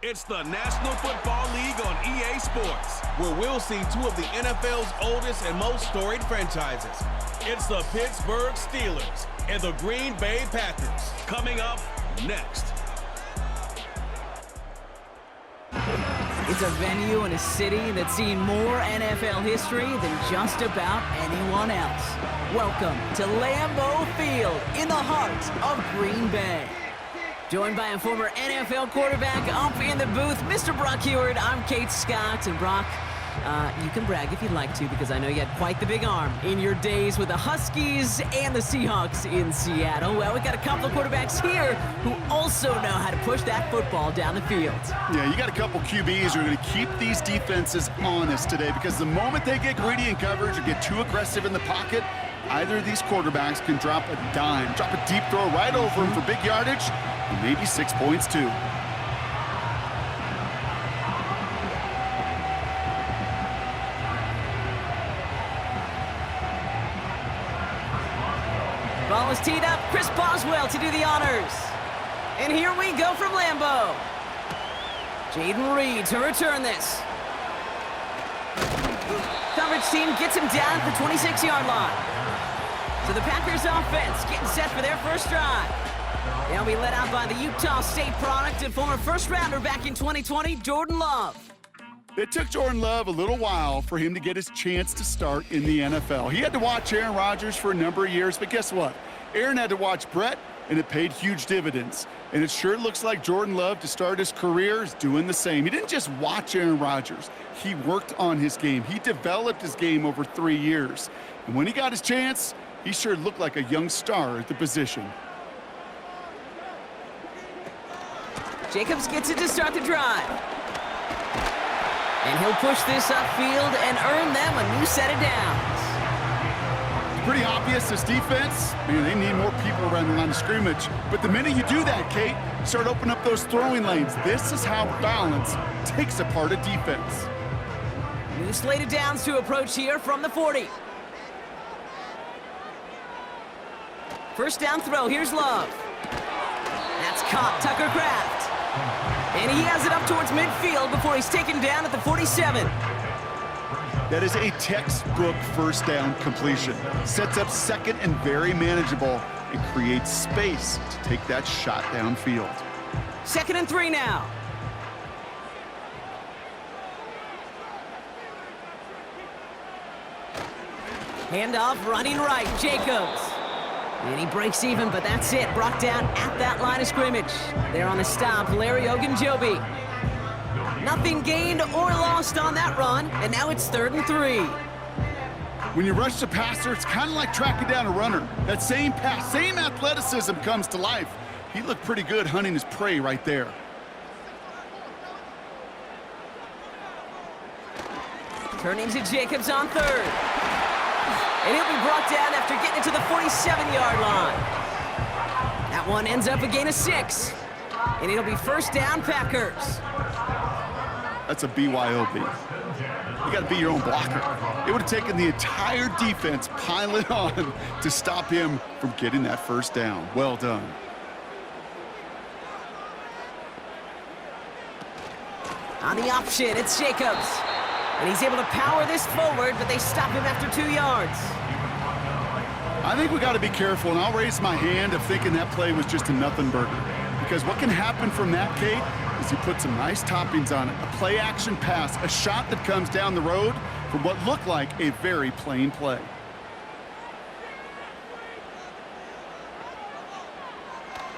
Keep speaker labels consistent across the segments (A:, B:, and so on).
A: It's the National Football League on EA Sports, where we'll see two of the NFL's oldest and most storied franchises. It's the Pittsburgh Steelers and the Green Bay Packers. Coming up next.
B: It's a venue and a city that's seen more NFL history than just about anyone else. Welcome to Lambeau Field in the heart of Green Bay. Joined by a former NFL quarterback up in the booth, Mr. Brock Heward. I'm Kate Scott, and Brock, you can brag if you'd like to, because I know you had quite the big arm in your days with the Huskies and the Seahawks in Seattle. Well, we got a couple of quarterbacks here who also know how to push that football down the field.
C: Yeah, you got a couple QBs who are going to keep these defenses honest today, because the moment they get greedy in coverage or get too aggressive in the pocket, either of these quarterbacks can drop a dime, drop a deep throw right over them for big yardage, and maybe 6 points too.
B: Ball is teed up. Chris Boswell to do the honors. And here we go from Lambeau. Jaden Reed to return this. Coverage team gets him down at the 26-yard line. So the Packers offense getting set for their first drive. They'll be led out by the Utah State product and former first-rounder back in 2020, Jordan Love.
C: It took Jordan Love a little while for him to get his chance to start in the NFL. He had to watch Aaron Rodgers for a number of years, but guess what? Aaron had to watch Brett, and it paid huge dividends. And it sure looks like Jordan Love, to start his career, is doing the same. He didn't just watch Aaron Rodgers. He worked on his game. He developed his game over 3 years. And when he got his chance, he sure looked like a young star at the position.
B: Jacobs gets it to start the drive. And he'll push this upfield and earn them a new set of downs.
C: It's pretty obvious, this defense, man, they need more people around the line of scrimmage. But the minute you do that, Kate, start opening up those throwing lanes. This is how balance takes apart a defense.
B: New slate of downs to approach here from the 40. First down throw, here's Love. That's caught, Tucker Kraft. And he has it up towards midfield before he's taken down at the 47.
C: That is a textbook first down completion. Sets up second and very manageable, and creates space to take that shot downfield.
B: 2nd and 3 now. Handoff running right, Jacobs. And he breaks even, but that's it. Brought down at that line of scrimmage. There on the stop, Larry Ogunjobi. Nothing gained or lost on that run, and now it's 3rd and 3.
C: When you rush the passer, it's kind of like tracking down a runner. That same pass, same athleticism comes to life. He looked pretty good hunting his prey right there.
B: Turning to Jacobs on 3rd. And he'll be brought down after getting it to the 47-yard line. That one ends up a gain of 6. And it'll be first down, Packers.
C: That's a BYOB. You got to be your own blocker. It would have taken the entire defense piling on to stop him from getting that first down. Well done.
B: On the option, it's Jacobs. And he's able to power this forward, but they stop him after 2 yards.
C: I think we got to be careful, and I'll raise my hand of thinking that play was just a nothing burger. Because what can happen from that, Kate, is you put some nice toppings on it. A play-action pass, a shot that comes down the road from what looked like a very plain play.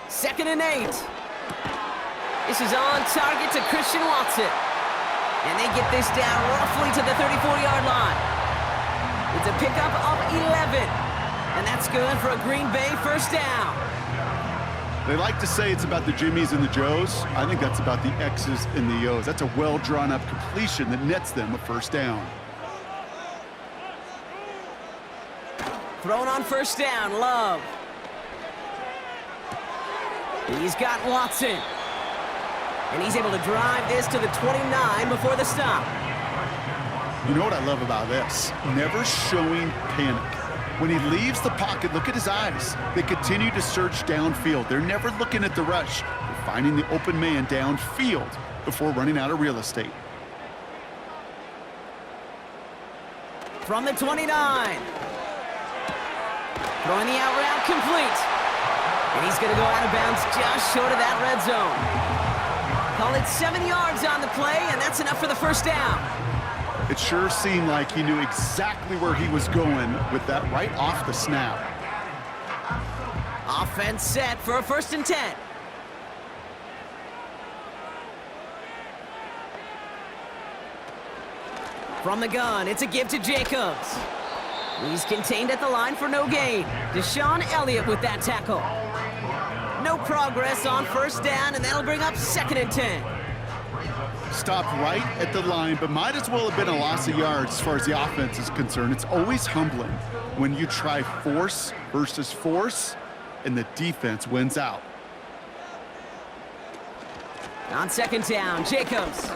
B: Second and 8. This is on target to Christian Watson. And they get this down roughly to the 34-yard line. It's a pickup of 11. And that's good for a Green Bay first down.
C: They like to say it's about the Jimmies and the Joes. I think that's about the X's and the O's. That's a well-drawn-up completion that nets them a first down.
B: Thrown on first down, Love. He's got Watson. And he's able to drive this to the 29 before the stop.
C: You know what I love about this? Never showing panic. When he leaves the pocket, look at his eyes. They continue to search downfield. They're never looking at the rush. They're finding the open man downfield. before running out of real estate.
B: From the 29. Throwing the out route complete. And he's going to go out of bounds just short of that red zone. Call it 7 yards on the play, and that's enough for the first down.
C: It sure seemed like he knew exactly where he was going with that right off the snap.
B: Offense set for a 1st and 10. From the gun, it's a give to Jacobs. He's contained at the line for no gain. Deshaun Elliott with that tackle. No progress on 1st down, and that'll bring up 2nd and 10.
C: Stopped right at the line, but might as well have been a loss of yards as far as the offense is concerned. It's always humbling when you try force versus force, and the defense wins out.
B: On 2nd down, Jacobs.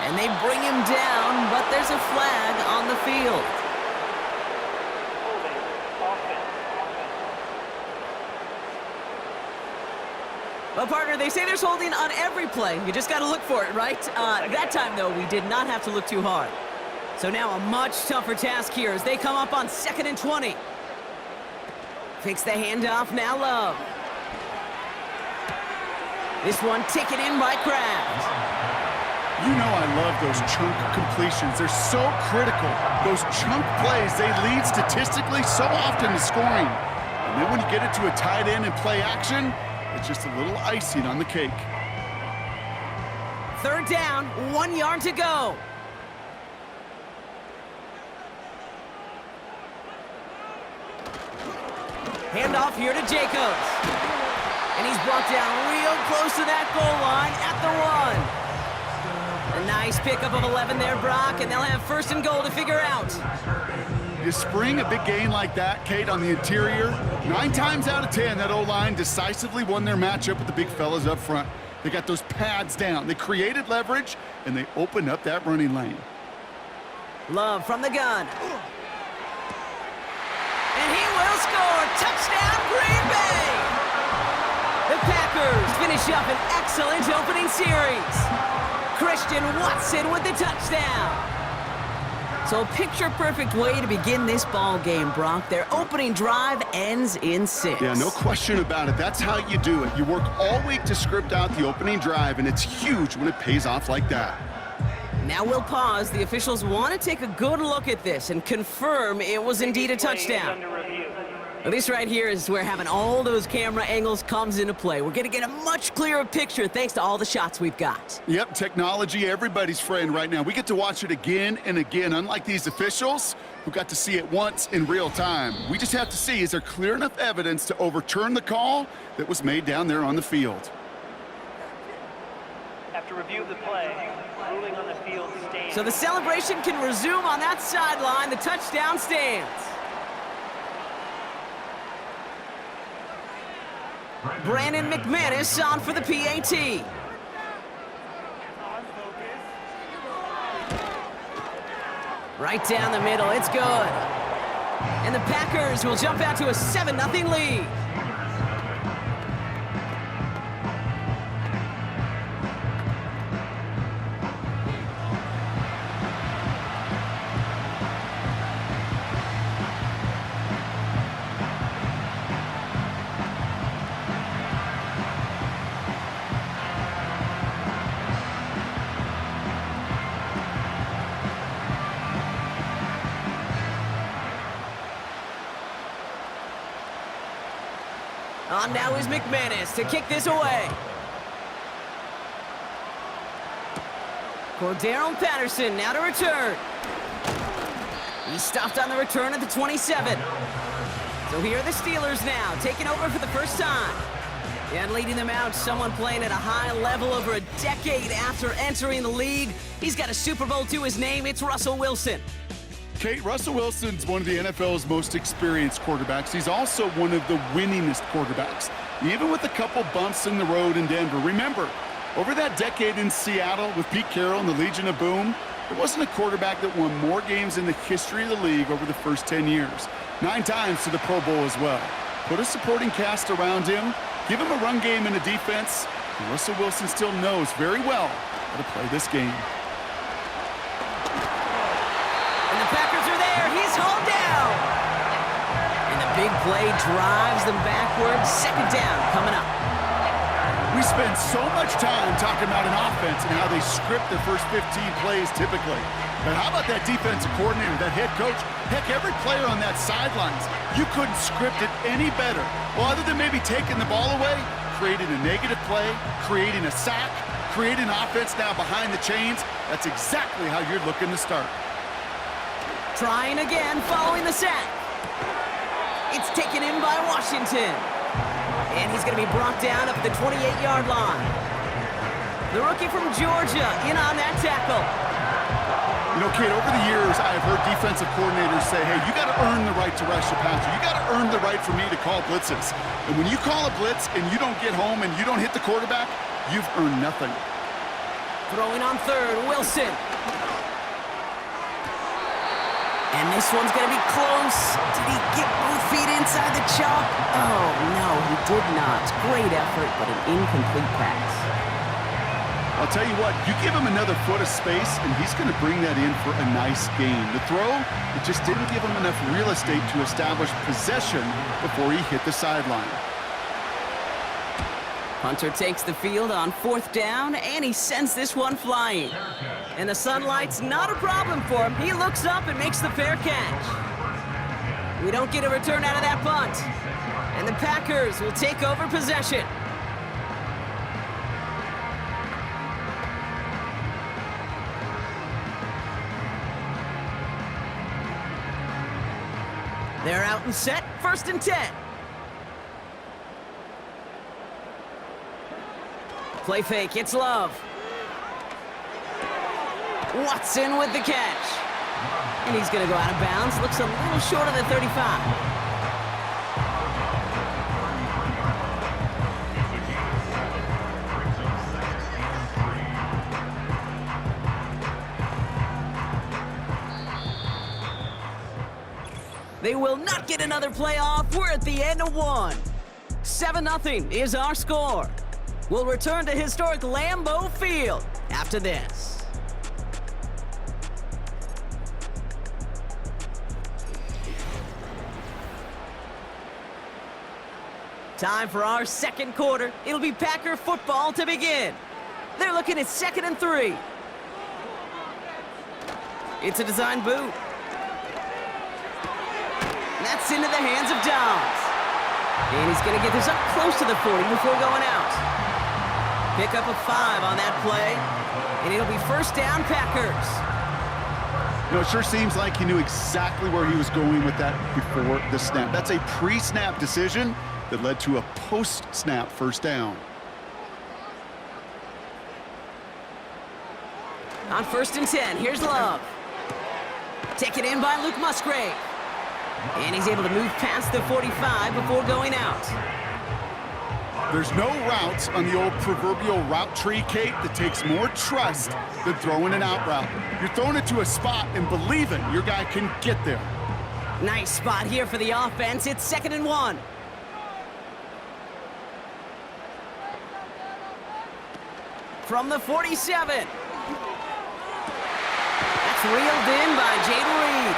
B: And they bring him down, but there's a flag on the field. Well, partner, they say there's holding on every play. You just got to look for it, right? That time, though, we did not have to look too hard. So now a much tougher task here as they come up on 2nd and 20. Fakes the handoff, now Love. This one taken in by Kraft.
C: You know I love those chunk completions. They're so critical. Those chunk plays, they lead statistically so often to scoring. And then when you get it to a tight end and play action, it's just a little icing on the cake.
B: 3rd down, 1 yard to go. Handoff here to Jacobs. And he's brought down real close to that goal line at the 1. A nice pickup of 11 there, Brock, and they'll have 1st and goal to figure out.
C: You spring a big gain like that, Kate, on the interior, 9 times out of 10, that O-line decisively won their matchup with the big fellas up front. They got those pads down. They created leverage, and they opened up that running lane.
B: Love from the gun. And he will score. Touchdown, Green Bay! The Packers finish up an excellent opening series. Christian Watson with the touchdown. So a picture-perfect way to begin this ball game, Brock. Their opening drive ends in 6.
C: Yeah, no question about it. That's how you do it. You work all week to script out the opening drive, and it's huge when it pays off like that.
B: Now we'll pause. The officials want to take a good look at this and confirm it was indeed a touchdown. Well, this right here is where having all those camera angles comes into play. We're going to get a much clearer picture thanks to all the shots we've got.
C: Yep, technology, everybody's friend right now. We get to watch it again and again, unlike these officials who got to see it once in real time. We just have to see, is there clear enough evidence to overturn the call that was made down there on the field?
D: After review of the play, ruling on the field stands.
B: So the celebration can resume on that sideline. The touchdown stands. Brandon McManus on for the PAT. Right down the middle, it's good. And the Packers will jump out to a 7-0 lead. On now is McManus to kick this away. Cordero Patterson now to return. He stopped on the return at the 27. So here are the Steelers now, taking over for the first time. And leading them out, someone playing at a high level over a decade after entering the league. He's got a Super Bowl to his name. It's Russell Wilson.
C: Kate, Russell Wilson's one of the NFL's most experienced quarterbacks. He's also one of the winningest quarterbacks, even with a couple bumps in the road in Denver. Remember, over that decade in Seattle with Pete Carroll and the Legion of Boom, there wasn't a quarterback that won more games in the history of the league over the first 10 years. 9 times to the Pro Bowl as well. Put a supporting cast around him, give him a run game and a defense, Russell Wilson still knows very well how to play this game.
B: And the Packers are there. He's hauled down. And the big play drives them backwards. Second down coming up.
C: We spend so much time talking about an offense and how they script their first 15 plays typically. But how about that defensive coordinator, that head coach? Heck, every player on that sidelines, you couldn't script it any better. Well, other than maybe taking the ball away, creating a negative play, creating a sack, creating offense now behind the chains. That's exactly how you're looking to start.
B: Trying again following the sack. It's taken in by Washington. And he's going to be brought down up at the 28-yard line. The rookie from Georgia in on that tackle.
C: You know, Kate, over the years, I have heard defensive coordinators say, hey, you got to earn the right to rush your passer. You got to earn the right for me to call blitzes. And when you call a blitz and you don't get home and you don't hit the quarterback, you've earned nothing.
B: Throwing on third, Wilson. And this one's going to be close. Did he get both feet inside the chalk? Oh, no, he did not. Great effort, but an incomplete pass.
C: I'll tell you what, you give him another foot of space, and he's going to bring that in for a nice gain. The throw, it just didn't give him enough real estate to establish possession before he hit the sideline.
B: Hunter takes the field on fourth down, and he sends this one flying. And the sunlight's not a problem for him. He looks up and makes the fair catch. We don't get a return out of that punt. And the Packers will take over possession. They're out and set, 1st and 10. Play fake, it's Love. Watson with the catch. And he's going to go out of bounds. Looks a little short of the 35. They will not get another play off. We're at the end of one. 7-0 is our score. We'll return to historic Lambeau Field after this. Time for our second quarter. It'll be Packer football to begin. They're looking at 2nd and 3. It's a design boot. That's into the hands of Downs. And he's going to get this up close to the 40 before going out. Pick up a 5 on that play. And it'll be 1st down, Packers.
C: You know, it sure seems like he knew exactly where he was going with that before the snap. That's a pre-snap decision that led to a post-snap 1st down.
B: On 1st and 10, here's Love. Taken in by Luke Musgrave. And he's able to move past the 45 before going out.
C: There's no routes on the old proverbial route tree, Kate, that takes more trust than throwing an out route. You're throwing it to a spot and believing your guy can get there.
B: Nice spot here for the offense. It's 2nd and 1. From the 47. That's reeled in by Jaden Reed.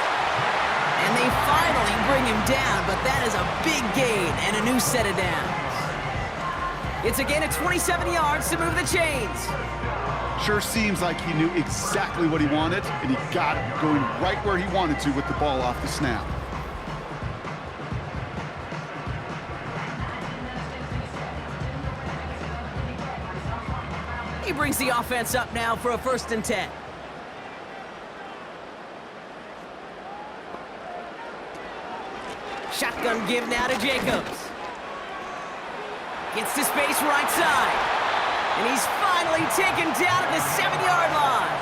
B: And they finally bring him down, but that is a big gain and a new set of downs. It's a gain of 27 yards to move the chains.
C: Sure seems like he knew exactly what he wanted, and he got it going right where he wanted to with the ball off the snap.
B: He brings the offense up now for a 1st and 10. Shotgun give now to Jacobs. Gets to space right side. And he's finally taken down at the 7-yard line.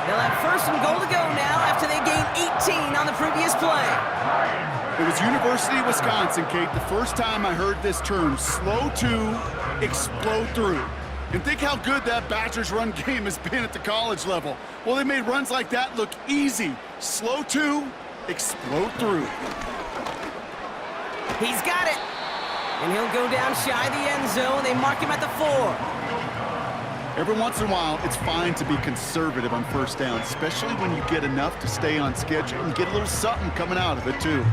B: They'll have 1st and goal to go now after they gained 18 on the previous play.
C: It was University of Wisconsin, Kate, the first time I heard this term, slow to explode through. And think how good that Badgers run game has been at the college level. Well, they made runs like that look easy. Slow to explode through.
B: He's got it. And he'll go down shy of the end zone. They mark him at the 4.
C: Every once in a while, it's fine to be conservative on first down, especially when you get enough to stay on schedule and get a little something coming out of it, too.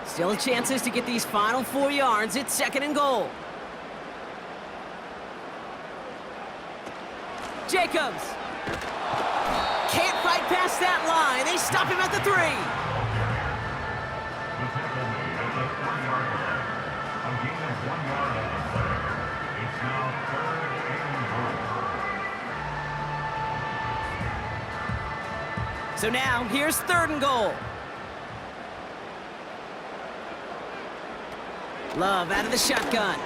B: Still chances to get these final 4 yards. It's 2nd and goal. Jacobs. Can't fight past that line. They stop him at the 3. So now, here's 3rd and goal. Love out of the shotgun.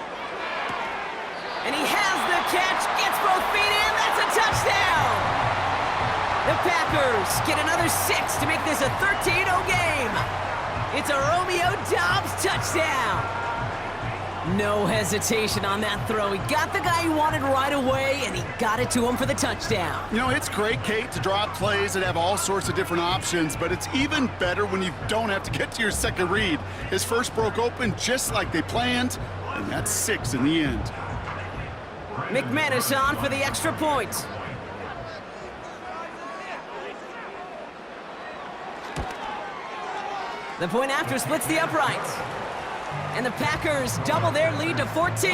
B: And he has the catch, gets both feet in, that's a touchdown! The Packers get another 6 to make this a 13-0 game. It's a Romeo Doubs touchdown. No hesitation on that throw. He got the guy he wanted right away, and he got it to him for the touchdown.
C: You know, it's great, Kate, to draw up plays that have all sorts of different options, but it's even better when you don't have to get to your second read. His first broke open just like they planned, and that's 6 in the end.
B: McManus on for the extra point. The point after splits the uprights. And the Packers double their lead to 14.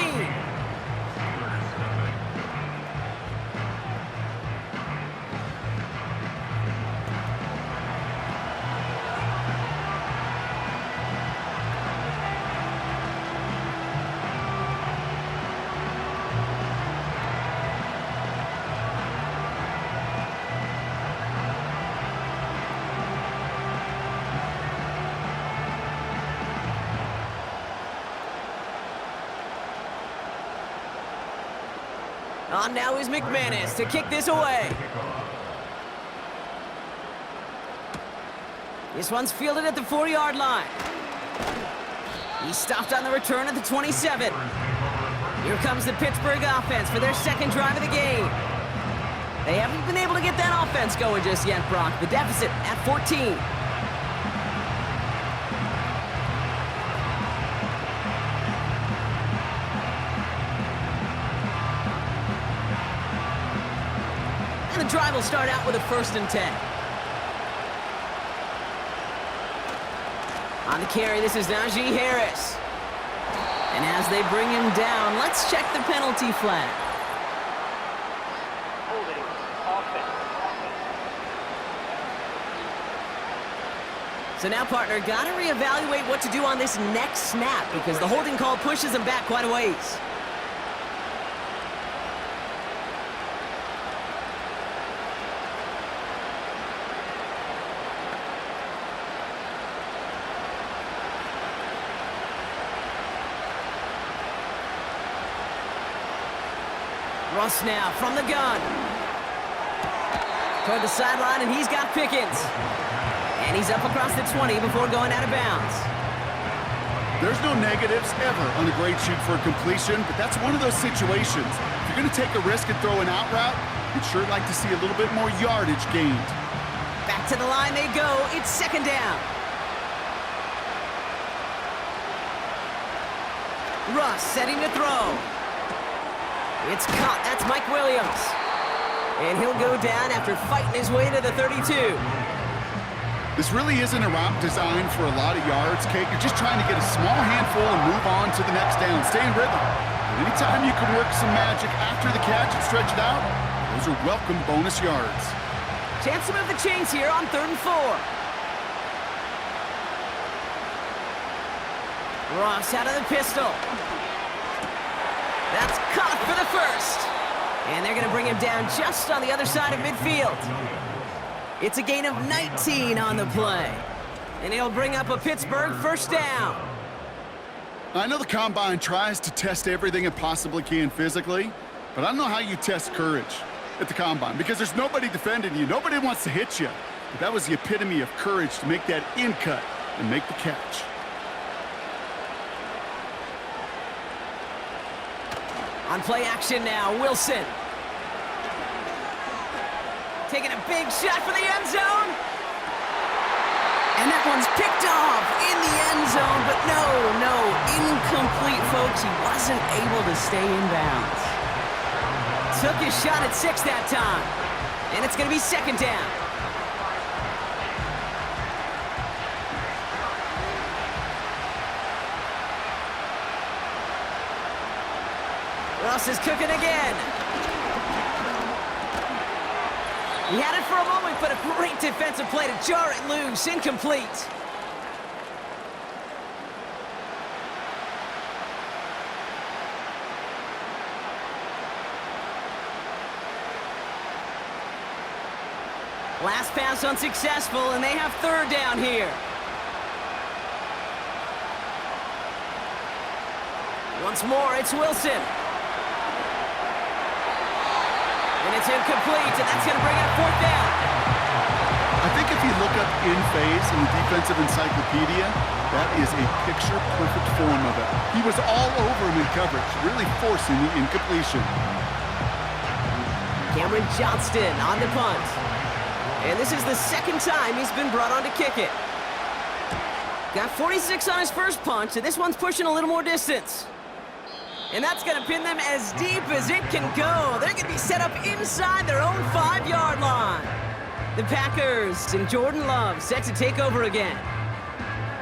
B: On now is McManus to kick this away. This one's fielded at the 4-yard line. He stopped on the return at the 27. Here comes the Pittsburgh offense for their 2nd drive of the game. They haven't been able to get that offense going just yet, Brock. The deficit at 14. The drive will start out with a 1st and 10. On the carry, this is Najee Harris. And as they bring him down, let's check the penalty flag.
D: Holding offense.
B: So now, partner, got to reevaluate what to do on this next snap because the holding call pushes him back quite a ways. Russ now from the gun. Toward the sideline, and he's got Pickens. And he's up across the 20 before going out of bounds.
C: There's no negatives ever on a great shoot for a completion, but that's one of those situations. If you're going to take a risk and throw an out route, you'd sure like to see a little bit more yardage gained.
B: Back to the line they go. It's 2nd down. Russ setting to throw. It's caught. That's Mike Williams. And he'll go down after fighting his way to the 32.
C: This really isn't a route designed for a lot of yards, Kate. You're just trying to get a small handful and move on to the next down. Stay in rhythm. And anytime you can work some magic after the catch and stretch it out, those are welcome bonus yards.
B: Chance to move the chains here on 3rd and 4. Ross out of the pistol. That's caught for the 1st. And they're going to bring him down just on the other side of midfield. It's a gain of 19 on the play. And he'll bring up a Pittsburgh 1st down.
C: I know the Combine tries to test everything it possibly can physically, but I don't know how you test courage at the Combine because there's nobody defending you. Nobody wants to hit you. But that was the epitome of courage to make that in cut and make the catch.
B: On play action now, Wilson. Taking a big shot for the end zone. And that one's picked off in the end zone, but no, incomplete, folks. He wasn't able to stay in bounds. Took his shot at 6 that time, and it's going to be 2nd down. Russ is cooking again. He had it for a moment, but a great defensive play to jar it loose. Incomplete. Last pass unsuccessful, and they have 3rd down here. Once more, it's Wilson. And it's incomplete, and that's going to bring it 4th down.
C: I think if you look up in phase in the defensive encyclopedia, that is a picture-perfect form of it. He was all over him in coverage, really forcing the incompletion.
B: Cameron Johnston on the punt. And this is the 2nd time he's been brought on to kick it. Got 46 on his first punch, and this one's pushing a little more distance. And that's going to pin them as deep as it can go. They're going to be set up inside their own 5-yard line. The Packers and Jordan Love set to take over again.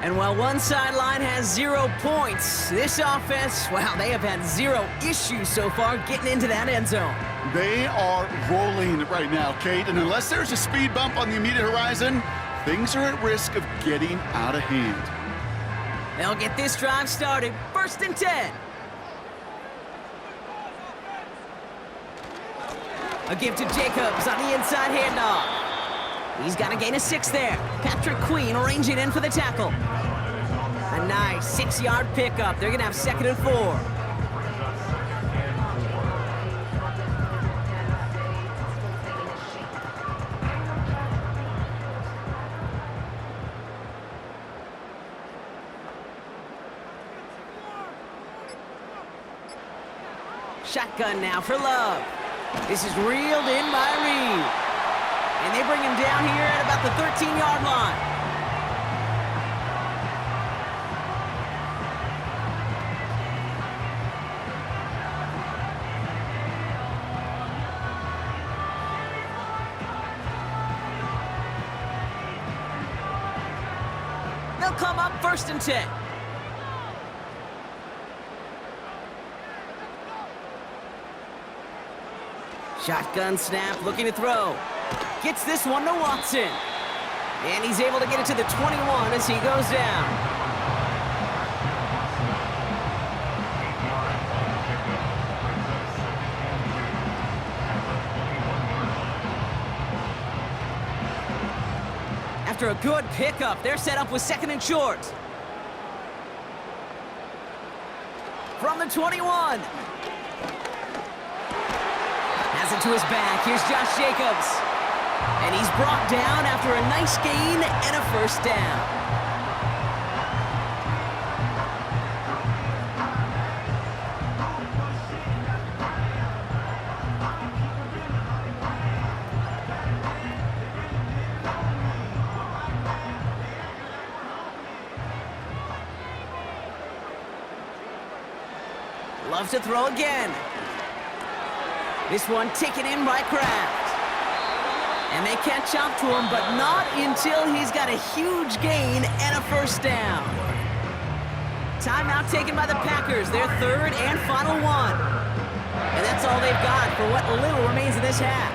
B: And while one sideline has 0 points, this offense, well, they have had 0 issues so far getting into that end zone.
C: They are rolling right now, Kate, and unless there's a speed bump on the immediate horizon, things are at risk of getting out of hand.
B: They'll get this drive started. 1st and 10. A give to Jacobs on the inside handoff. He's got a gain of 6 there. Patrick Queen arranging in for the tackle. A nice 6-yard pickup. They're going to have 2nd and 4. Shotgun now for Love. This is reeled in by Reed. And they bring him down here at about the 13-yard line. They'll come up 1st and 10. Shotgun snap, looking to throw. Gets this one to Watson. And he's able to get it to the 21 as he goes down. After a good pickup, they're set up with 2nd and short. From the 21. Has it to his back. Here's Josh Jacobs. And he's brought down after a nice gain and a 1st down. Love to throw again. This one taken in by Kraft. And they catch up to him, but not until he's got a huge gain and a 1st down. Timeout taken by the Packers, their 3rd and final one. And that's all they've got for what little remains of this half.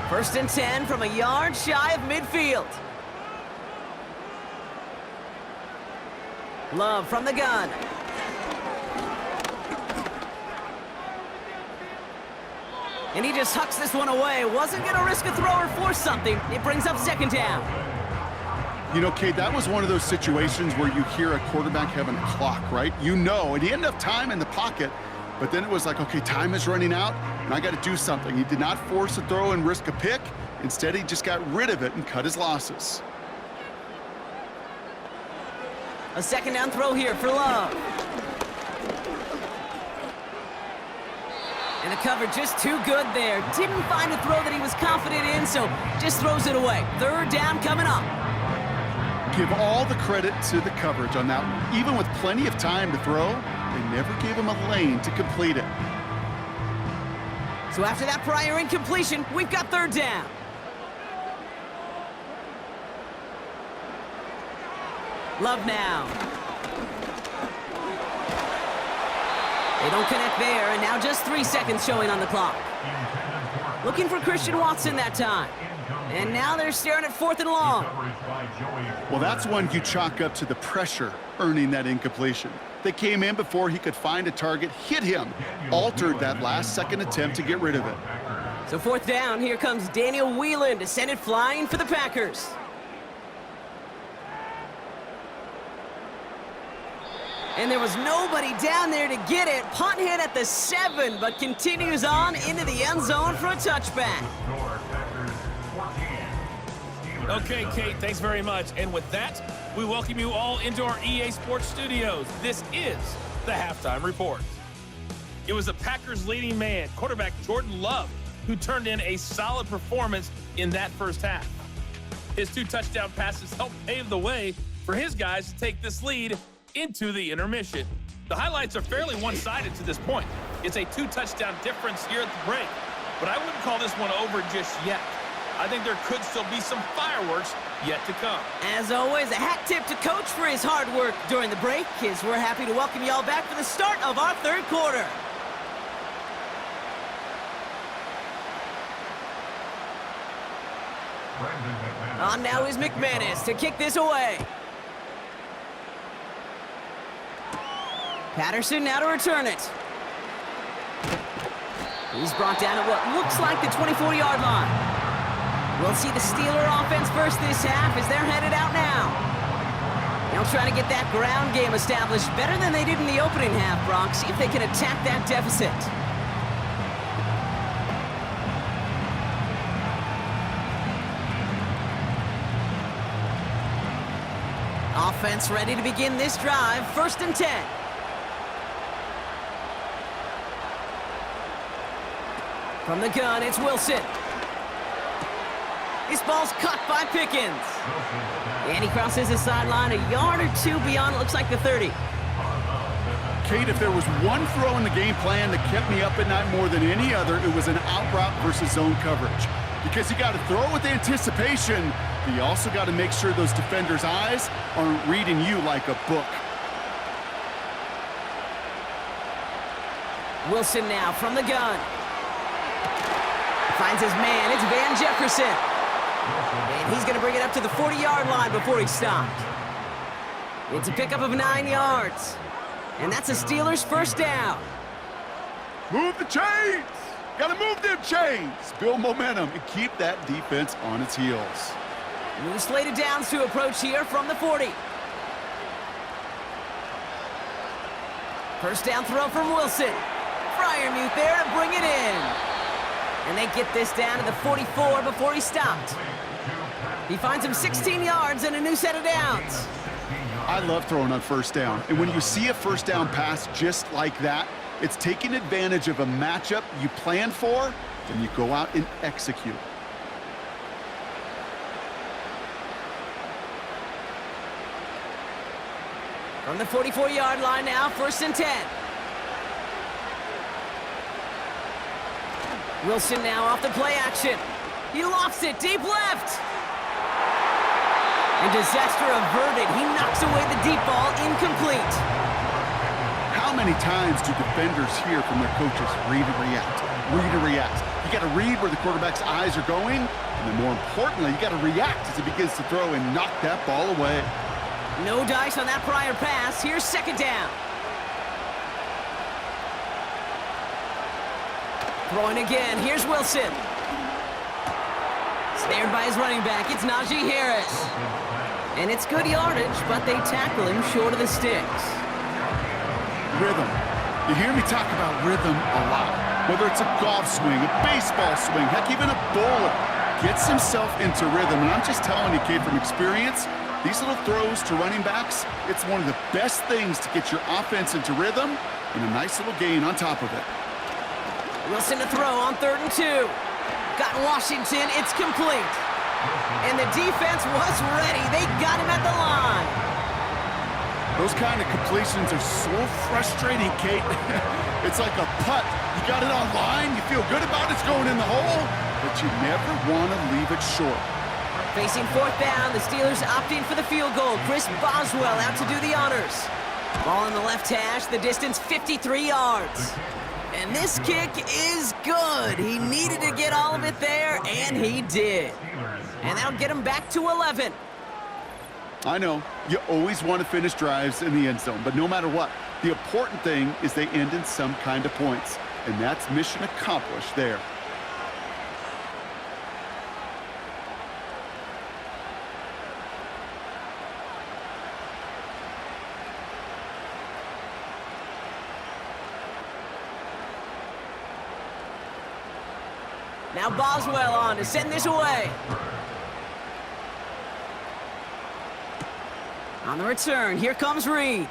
B: First and 10 from a yard shy of midfield. Love from the gun. And he just hucks this one away. Wasn't going to risk a throw or force something. It brings up 2nd down.
C: You know, Kate, that was one of those situations where you hear a quarterback having a clock, right? You know, and he had enough time in the pocket, but then it was like, okay, time is running out, and I got to do something. He did not force a throw and risk a pick. Instead, he just got rid of it and cut his losses.
B: A 2nd down throw here for Love. And the cover just too good there. Didn't find a throw that he was confident in, so just throws it away. Third down coming up.
C: Give all the credit to the coverage on that one. Even with plenty of time to throw, they never gave him a lane to complete it.
B: So after that prior incompletion, we've got third down. Love now. They don't connect there, and now just 3 seconds showing on the clock. Looking for Christian Watson that time. And now they're staring at 4th and long.
C: Well, that's one you chalk up to the pressure earning that incompletion. They came in before he could find a target, hit him, altered that last-second attempt to get rid of it.
B: So 4th down, here comes Daniel Whelan to send it flying for the Packers. And there was nobody down there to get it. Punt hit at the 7, but continues on into the end zone for a touchback.
E: Okay, Kate, thanks very much. And with that, we welcome you all into our EA Sports studios. This is the Halftime Report. It was the Packers' leading man, quarterback Jordan Love, who turned in a solid performance in that first half. His 2 touchdown passes helped pave the way for his guys to take this lead into the intermission. The highlights are fairly one-sided to this point. It's a 2-touchdown difference here at the break, but I wouldn't call this one over just yet. I think there could still be some fireworks yet to come.
B: As always, a hat tip to Coach for his hard work during the break, as we're happy to welcome you all back for the start of our third quarter. On now is McManus to kick this away. Patterson now to return it. He's brought down at what looks like the 24-yard line. We'll see the Steeler offense first this half as they're headed out now. They'll try to get that ground game established better than they did in the opening half, Brock. See if they can attack that deficit. Offense ready to begin this drive. 1st and 10. From the gun, it's Wilson. This ball's caught by Pickens. And he crosses the sideline a yard or 2 beyond, it looks like the 30.
C: Kate, if there was one throw in the game plan that kept me up at night more than any other, it was an out route versus zone coverage. Because you got to throw with anticipation, but you also got to make sure those defenders' eyes aren't reading you like a book.
B: Wilson now from the gun. Finds his man, it's Van Jefferson. And he's gonna bring it up to the 40-yard line before he's stopped. It's a pickup of 9 yards. And that's a Steelers' first down.
C: Move the chains! Gotta move them chains! Build momentum and keep that defense on its heels.
B: New slated downs to approach here from the 40. First down throw from Wilson. Freiermuth there to bring it in. And they get this down to the 44 before he stopped. He finds him 16 yards and a new set of downs.
C: I love throwing on first down. And when you see a first down pass just like that, it's taking advantage of a matchup you plan for, and you go out and execute.
B: From the 44-yard line now, 1st and 10. Wilson now off the play action. He lofts it deep left. And disaster averted. He knocks away the deep ball, incomplete.
C: How many times do defenders hear from their coaches, read and react, read and react? You got to read where the quarterback's eyes are going, and then more importantly, you got to react as it begins to throw and knock that ball away.
B: No dice on that prior pass. Here's 2nd down. Throwing again. Here's Wilson. Snared by his running back. It's Najee Harris. And it's good yardage, but they tackle him short of the sticks.
C: Rhythm. You hear me talk about rhythm a lot. Whether it's a golf swing, a baseball swing, heck, even a bowler gets himself into rhythm. And I'm just telling you, kid, from experience, these little throws to running backs, it's one of the best things to get your offense into rhythm and a nice little gain on top of it.
B: Wilson to throw on 3rd and 2. Got Washington, it's complete. And the defense was ready. They got him at the line.
C: Those kind of completions are so frustrating, Kate. It's like a putt. You got it on line, you feel good about it's going in the hole, but you never want to leave it short.
B: Facing 4th down, the Steelers opting for the field goal. Chris Boswell out to do the honors. Ball in the left hash, the distance 53 yards. And this kick is good. He needed to get all of it there, and he did. And that'll get him back to 11.
C: I know, you always want to finish drives in the end zone, but no matter what, the important thing is they end in some kind of points. And that's mission accomplished there.
B: Now Boswell on to send this away. On the return, here comes Reed.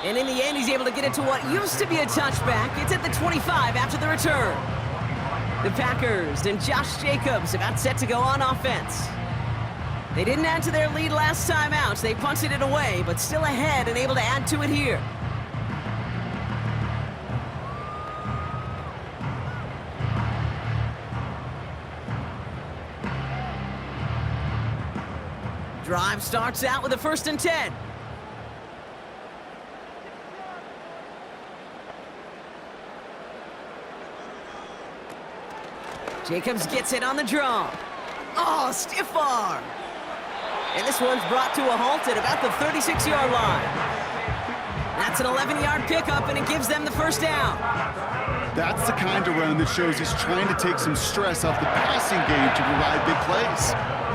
B: And in the end, he's able to get it to what used to be a touchback. It's at the 25 after the return. The Packers and Josh Jacobs about set to go on offense. They didn't add to their lead last time out. They punted it away, but still ahead and able to add to it here. Drive starts out with a 1st and 10. Jacobs gets it on the draw. Oh, stiff arm. And this one's brought to a halt at about the 36-yard line. That's an 11-yard pickup, and it gives them the 1st down.
C: That's the kind of run that shows he's trying to take some stress off the passing game to provide big plays.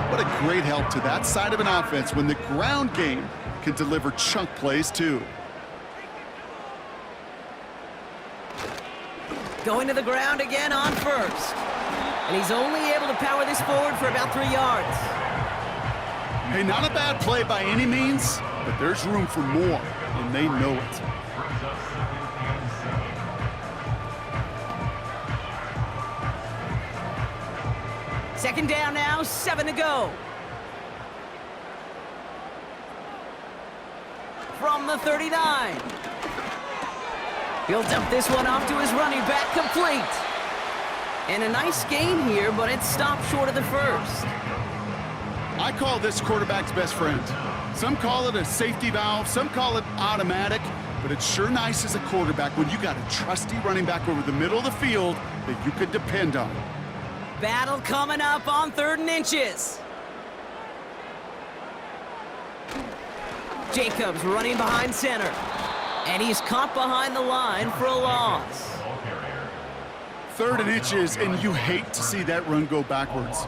C: What a great help to that side of an offense when the ground game can deliver chunk plays too.
B: Going to the ground again on 1st. And he's only able to power this forward for about 3 yards.
C: Hey, not a bad play by any means, but there's room for more, and they know it.
B: Second down now, 7 to go. From the 39. He'll dump this one off to his running back, complete. And a nice gain here, but it stopped short of the 1st.
C: I call this quarterback's best friend. Some call it a safety valve, some call it automatic, but it's sure nice as a quarterback when you got a trusty running back over the middle of the field that you could depend on.
B: Battle coming up on 3rd and inches. Jacobs running behind center. And he's caught behind the line for a loss.
C: 3rd and inches, and you hate to see that run go backwards.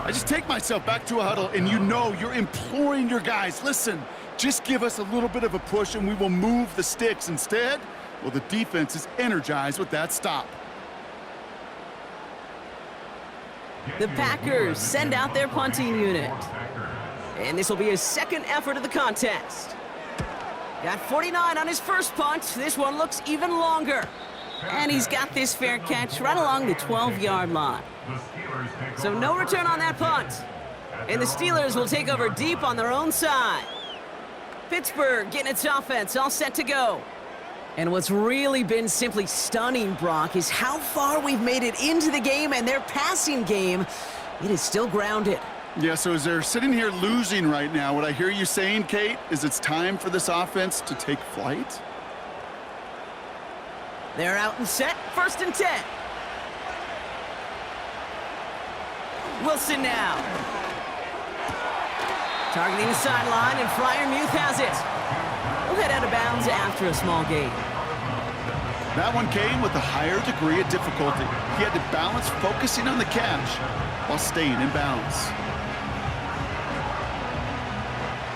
C: I just take myself back to a huddle, and you know you're imploring your guys, listen, just give us a little bit of a push and we will move the sticks. Instead, well, the defense is energized with that stop.
B: The Packers send out their punting unit. And this will be his 2nd effort of the contest. Got 49 on his first punt. This one looks even longer. And he's got this fair catch right along the 12-yard line. So no return on that punt. And the Steelers will take over deep on their own side. Pittsburgh getting its offense all set to go. And what's really been simply stunning, Brock, is how far we've made it into the game, and their passing game, it is still grounded.
C: Yeah, so as they're sitting here losing right now, what I hear you saying, Kate, is it's time for this offense to take flight?
B: They're out and set, 1st and 10. Wilson now. Targeting the sideline, and Freiermuth has it. He'll head out of bounds after a small gain.
C: That one came with a higher degree of difficulty. He had to balance focusing on the catch while staying in bounds.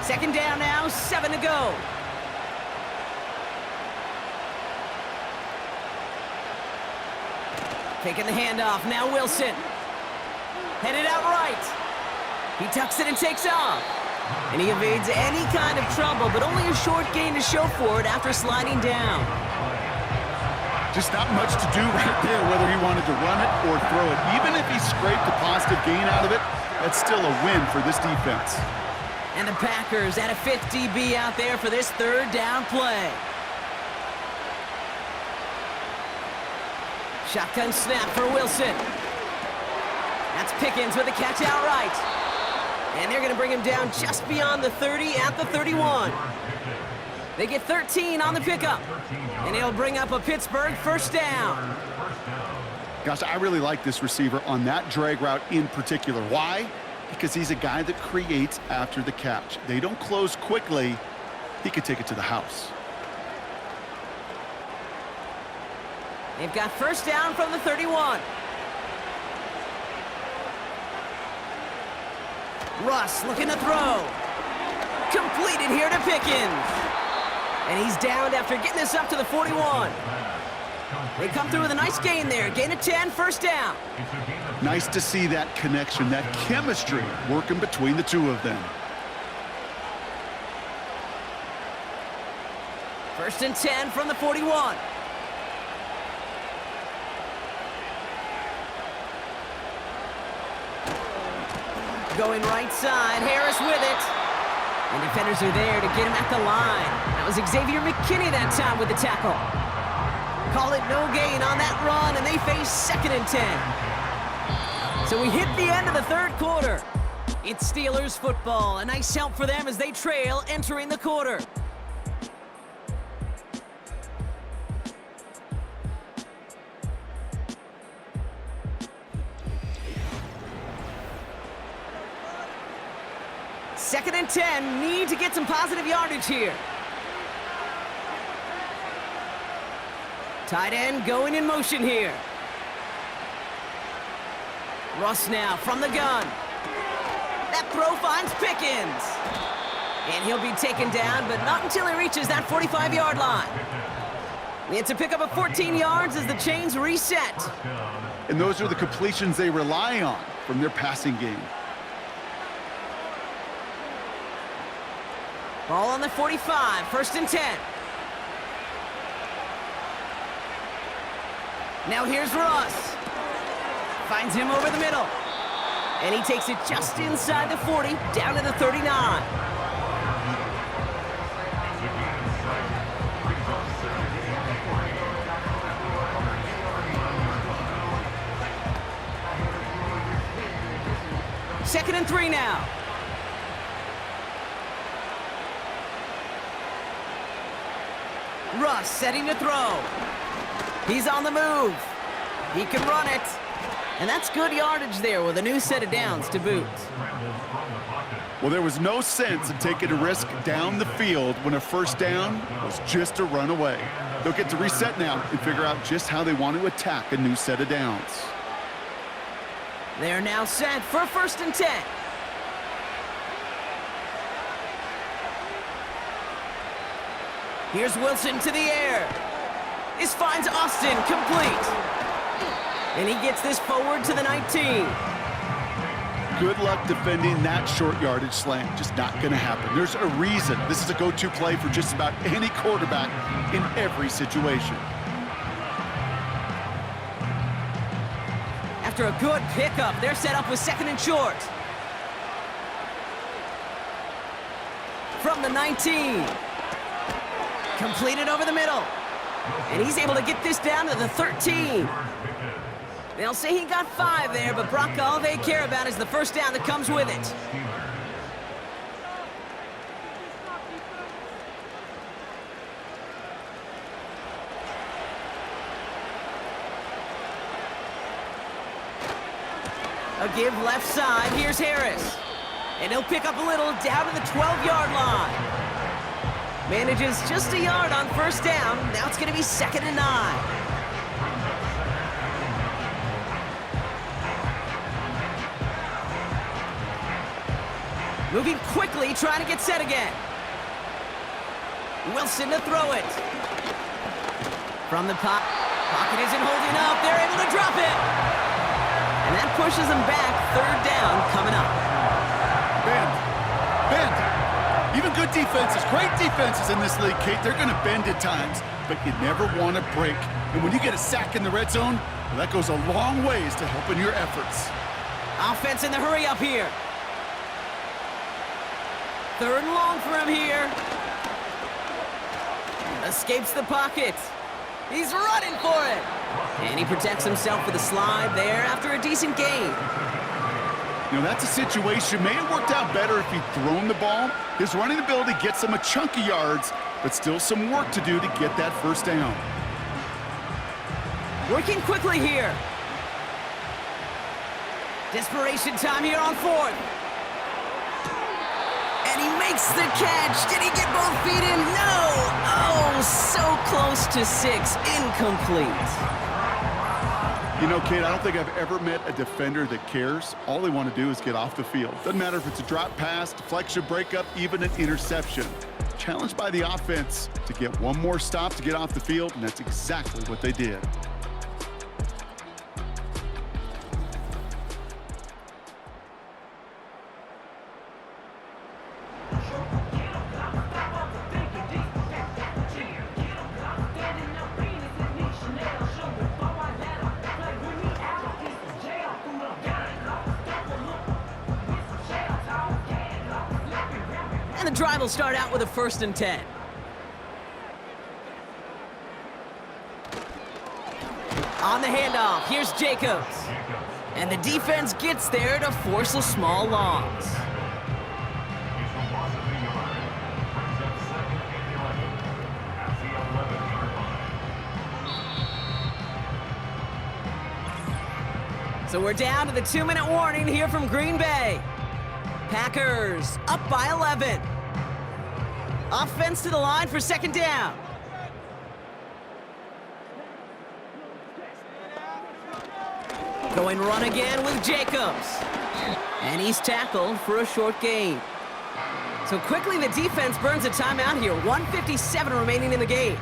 B: 2nd down now, 7 to go. Taking the handoff, now Wilson. Headed out right. He tucks it and takes off. And he evades any kind of trouble, but only a short gain to show for it after sliding down.
C: Just not much to do right there, whether he wanted to run it or throw it. Even if he scraped a positive gain out of it, that's still a win for this defense.
B: And the Packers add a fifth DB out there for this third down play. Shotgun snap for Wilson. That's Pickens with the catch outright. And they're going to bring him down just beyond the 30 at the 31. They get 13 on the pickup. And it'll bring up a Pittsburgh first down.
C: Gosh, I really like this receiver on that drag route in particular. Why? Because he's a guy that creates after the catch. They don't close quickly. He could take it to the house.
B: They've got first down from the 31. Russ looking to throw. Completed here to Pickens. And he's downed after getting this up to the 41. They come through with a nice gain there. Gain of 10, first down.
C: Nice to see that connection, that chemistry working between the two of them.
B: First and 10 from the 41. Going right side, Harris with it. And defenders are there to get him at the line. That was Xavier McKinney that time with the tackle. Call it no gain on that run, and they face second and 10. So we hit the end of the third quarter. It's Steelers football. A nice help for them as they trail entering the quarter. Second and 10, need to get some positive yardage here. Tight end going in motion here. Russ now from the gun. That throw finds Pickens. And he'll be taken down, but not until he reaches that 45-yard line. It's a pickup of 14 yards as the chains reset.
C: And those are the completions they rely on from their passing game.
B: Ball on the 45, first and 10. Now here's Russ. Finds him over the middle. And he takes it just inside the 40, down to the 39. Second and 3 now. Russ setting to throw. He's on the move. He can run it. And that's good yardage there with a new set of downs to boot.
C: Well, there was no sense in taking a risk down the field when a first down was just a run away. They'll get to reset now and figure out just how they want to attack a new set of downs.
B: They're now set for first and 10. Here's Wilson to the air. This finds Austin complete. And he gets this forward to the 19.
C: Good luck defending that short yardage slant. Just not going to happen. There's a reason this is a go-to play for just about any quarterback in every situation.
B: After a good pickup, they're set up with second and short. From the 19. Completed over the middle. And he's able to get this down to the 13. They'll say he got 5 there, but Brock, all they care about is the first down that comes with it. A give left side. Here's Harris. And he'll pick up a little down to the 12-yard line. Manages just a yard on first down. Now it's going to be second and 9. Moving quickly, trying to get set again. Wilson to throw it. From the pocket isn't holding up. They're able to drop it. And that pushes them back. Third down coming up.
C: Bend. Even good defenses, great defenses in this league, Kate, they're going to bend at times, but you never want to break. And when you get a sack in the red zone, well, that goes a long ways to helping your efforts.
B: Offense in the hurry up here. 3rd and long for him here. Escapes the pocket. He's running for it. And he protects himself with a slide there after a decent gain.
C: You know, that's a situation. May have worked out better if he'd thrown the ball. His running ability gets him a chunk of yards, but still some work to do to get that first down.
B: Working quickly here. Desperation time here on 4th. And he makes the catch. Did he get both feet in? No! Oh, so close to 6. Incomplete.
C: You know, Kate, I don't think I've ever met a defender that cares. All they want to do is get off the field. Doesn't matter if it's a drop pass, deflection, breakup, even an interception. Challenged by the offense to get one more stop to get off the field, and that's exactly what they did.
B: And the drive will start out with a 1st and 10. On the handoff, here's Jacobs. And the defense gets there to force a small loss. So we're down to the 2-minute warning here from Green Bay. Packers up by 11. Offense to the line for 2nd down. Going run again with Jacobs. And he's tackled for a short gain. So quickly the defense burns a timeout here. 1:57 remaining in the game.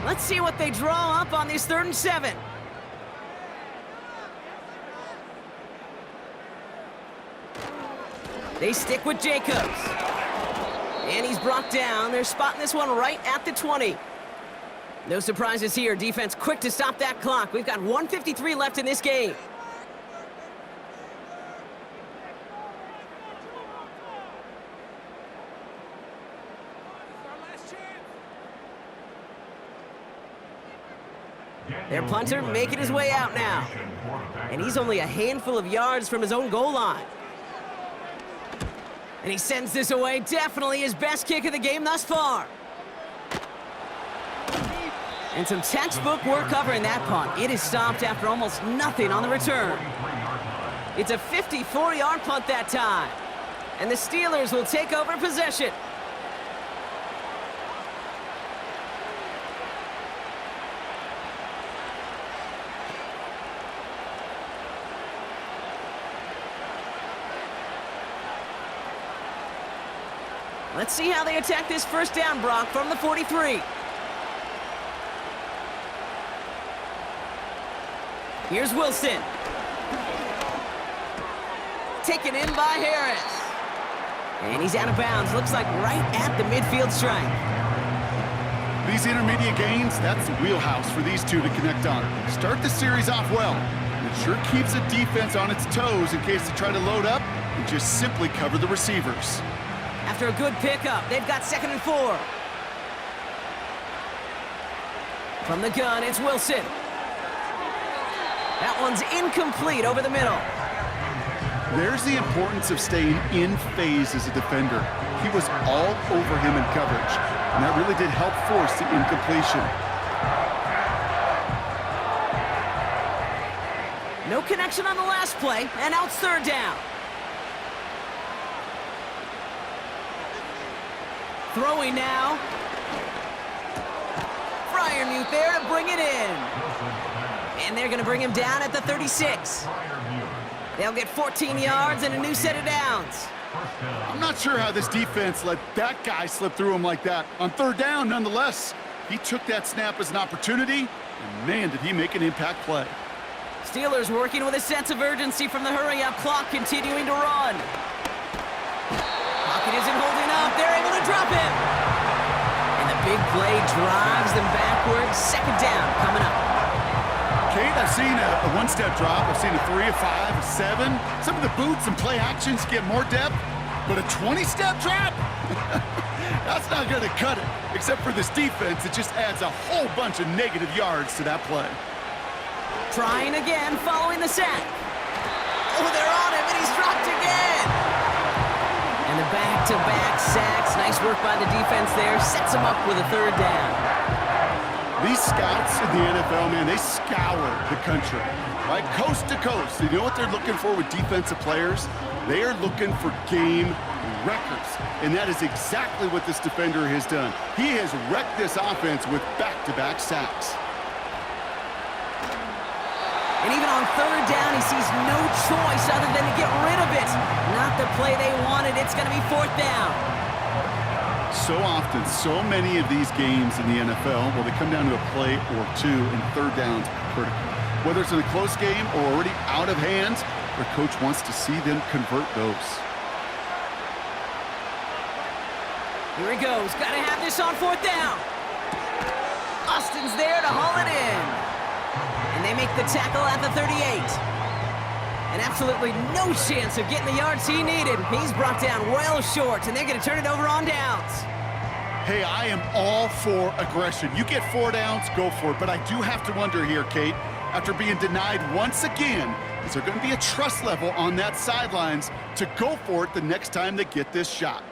B: Let's see what they draw up on these 3rd and 7. They stick with Jacobs. And he's brought down. They're spotting this one right at the 20. No surprises here. Defense quick to stop that clock. We've got 1:53 left in this game. Their punter making his way out now. And he's only a handful of yards from his own goal line. And he sends this away. Definitely his best kick of the game thus far. And some textbook work covering that punt. It is stopped after almost nothing on the return. It's a 54-yard punt that time. And the Steelers will take over possession. Let's see how they attack this 1st down, Brock, from the 43. Here's Wilson. Taken in by Harris. And he's out of bounds. Looks like right at the midfield stripe.
C: These intermediate gains, that's the wheelhouse for these two to connect on. Start the series off well. It sure keeps the defense on its toes in case they try to load up and just simply cover the receivers.
B: After a good pickup, they've got 2nd and 4. From the gun, it's Wilson. That one's incomplete over the middle.
C: There's the importance of staying in phase as a defender. He was all over him in coverage, and that really did help force the incompletion.
B: No connection on the last play, and now it's 3rd down. Throwing now. Freiermuth there to bring it in. And they're going to bring him down at the 36. They'll get 14 yards and a new set of downs.
C: I'm not sure how this defense let that guy slip through him like that. On third down, nonetheless, he took that snap as an opportunity, and man, did he make an impact play.
B: Steelers working with a sense of urgency from the hurry-up clock, continuing to run. Pocket isn't holding up. They're able to drop him. And the big play drives them backwards. Second down coming up.
C: Kate, I've seen a one-step drop. I've seen a 3, a 5, a 7. Some of the boots and play actions get more depth, but a 20-step drop? That's not going to cut it. Except for this defense, it just adds a whole bunch of negative yards to that play.
B: Trying again, following the sack. Oh, they're on him, and he's dropped again. And the back-to-back sacks. Nice work by the defense there. Sets him up with a third down.
C: These scouts in the NFL, man, they scour the country, right? Coast to coast. You know what they're looking for with defensive players? They are looking for game records. And that is exactly what this defender has done. He has wrecked this offense with back-to-back sacks.
B: And even on third down, he sees no choice other than to get rid of it. Not the play they wanted. It's going to be fourth down.
C: So often, so many of these games in the NFL, well, they come down to a play or two, and third downs are critical. Whether it's in a close game or already out of hand, their coach wants to see them convert those.
B: Here he goes. Got to have this on fourth down. Austin's there to haul it in. And they make the tackle at the 38. And absolutely no chance of getting the yards he needed. He's brought down well short, and they're going to turn it over on downs.
C: Hey, I am all for aggression. You get 4 downs, go for it. But I do have to wonder here, Kate, after being denied once again, is there going to be a trust level on that sidelines to go for it the next time they get this shot?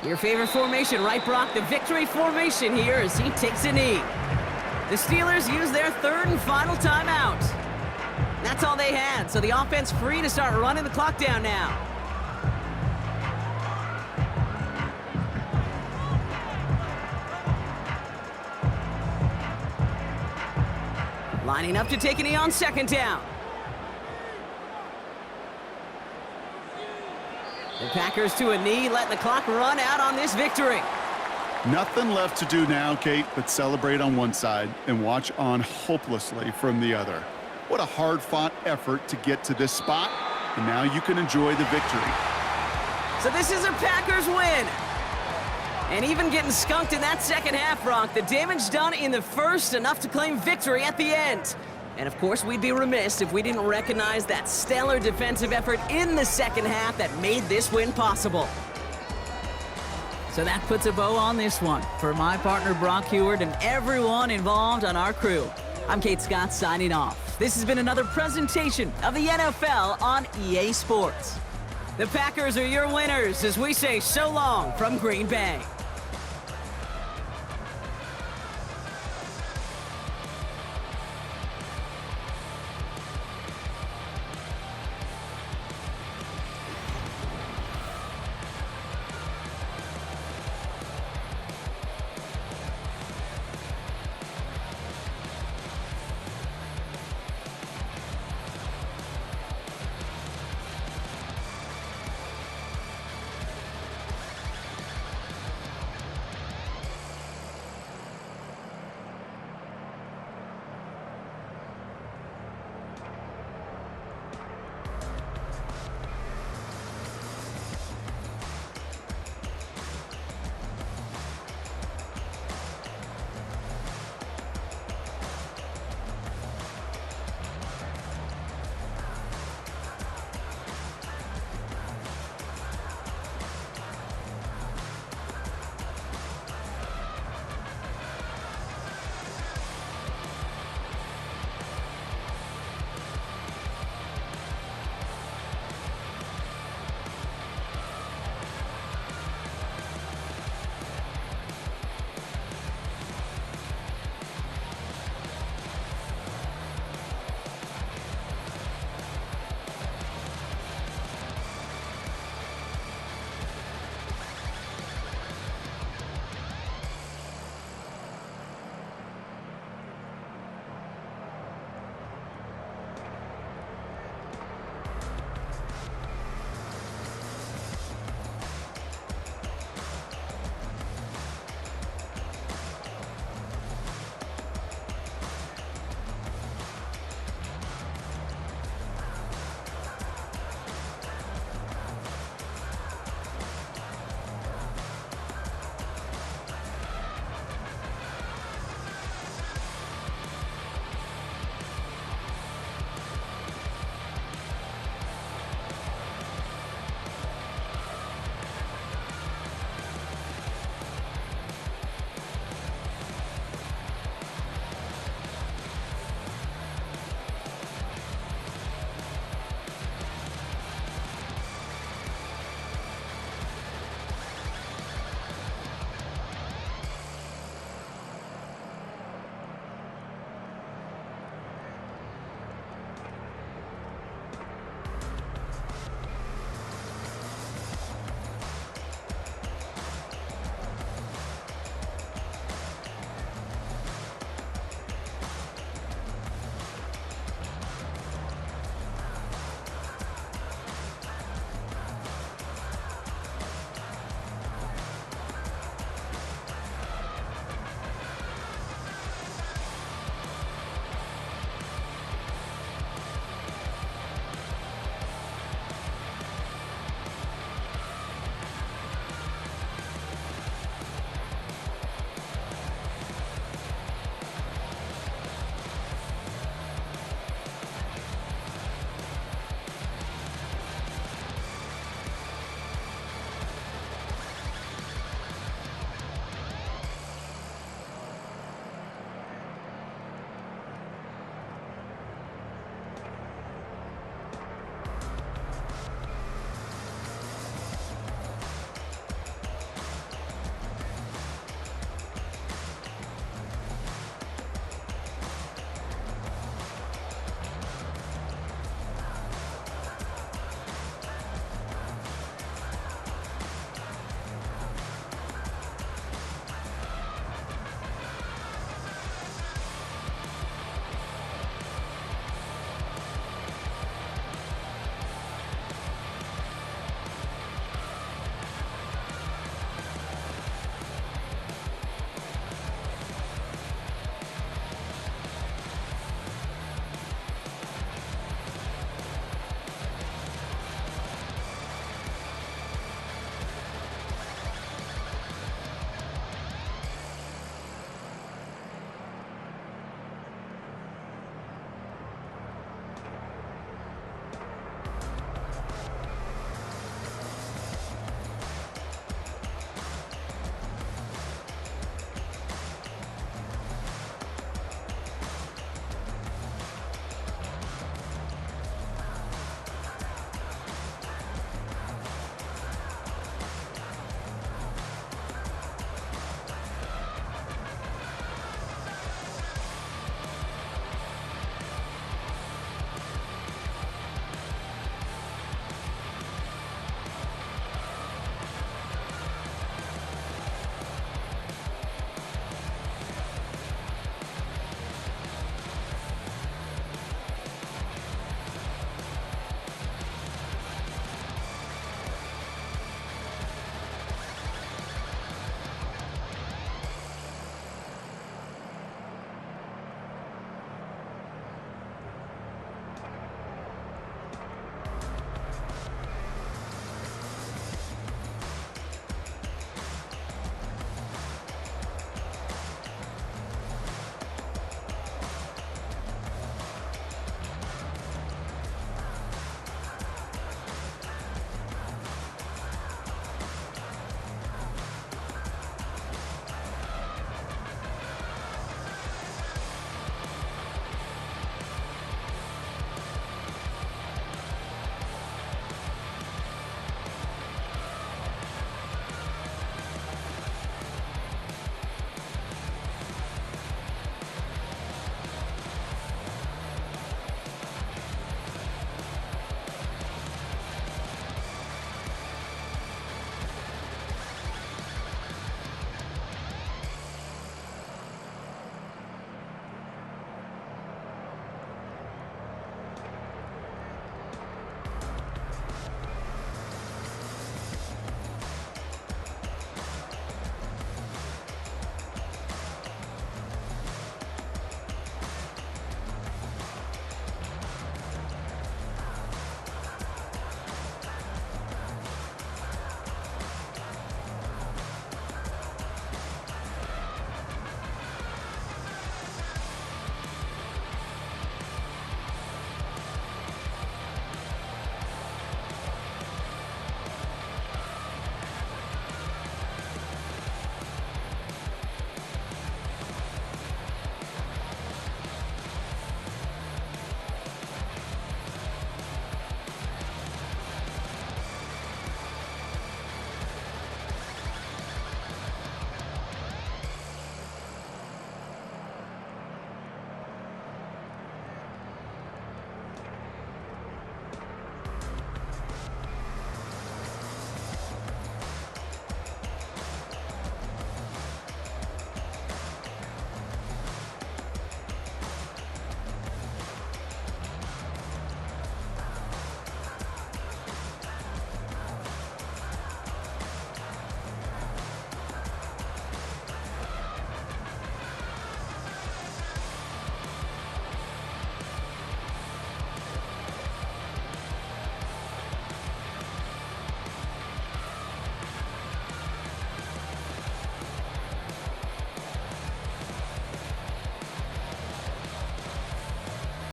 B: Your favorite formation, right, Brock? The victory formation here as he takes a knee. The Steelers use their third and final timeout. That's all they had, so the offense free to start running the clock down now. Lining up to take a knee on second down. The Packers to a knee, letting the clock run out on this victory.
C: Nothing left to do now, Kate, but celebrate on one side and watch on hopelessly from the other. What a hard-fought effort to get to this spot, and now you can enjoy the victory.
B: So this is a Packers win. And even getting skunked in that second half, Brock, the damage done in the first, enough to claim victory at the end. And of course, we'd be remiss if we didn't recognize that stellar defensive effort in the second half that made this win possible. So that puts a bow on this one. For my partner, Brock Heward, and everyone involved on our crew, I'm Kate Scott signing off. This has been another presentation of the NFL on EA Sports. The Packers are your winners as we say so long from Green Bay.